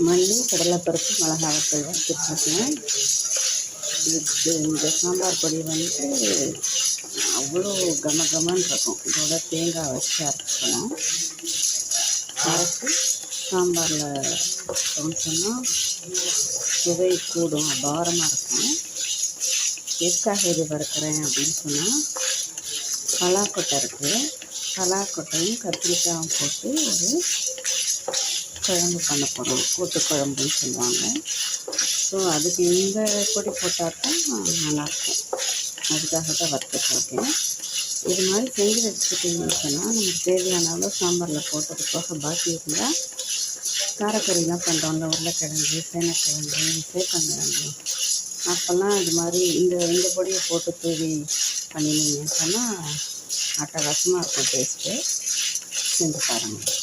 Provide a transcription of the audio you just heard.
மல்லி, கடலைப்பருப்பு, மிளகா வத்தல் வறுத்துட்ருக்கேன். இந்த சாம்பார் பொடி அவ்வளோ கமகமன்னு இருக்கும். இதோட தேங்காய் வச்சு அரைச்சிக்கணும். அரைச்சி சாம்பாரில் சொன்னா சுவை கூடும், அபாரமாக இருக்கும். எதுக்காக இது வறுக்கிறேன் அப்படின்னு சொன்னால், பலாக்கொட்டை இருக்குது. பலாக்கொட்டையும் கத்திரிக்காயும் போட்டு ஒரு குழம்பு பண்ண போகிறோம். கூட்டு குழம்புன்னு சொல்லுவாங்க. ஸோ அதுக்கு இந்த பொடி போட்டால் தான் நல்லாயிருக்கும். அதுக்காக தான் வறுத்துட்ருக்கேன். இது மாதிரி செஞ்சு வச்சுக்கிட்டிங்கன்னு சொன்னால் நமக்கு தேவையான அளவு சாம்பாரில் போட்டது போக பாக்கி இருந்தால் காரக்கறிலாம் பண்ணுறோம்ல, உருளைக்கிழங்கு, சேனக்கிழங்கு, சேப்பங்கிழங்கு, அப்போல்லாம் இது மாதிரி இந்த பொடியை போட்டு தூவி பண்ணினீங்கன்னு சொன்னால் அட்டகாசமாக இருக்கும். டேஸ்ட்டு செஞ்சு பாருங்கள்.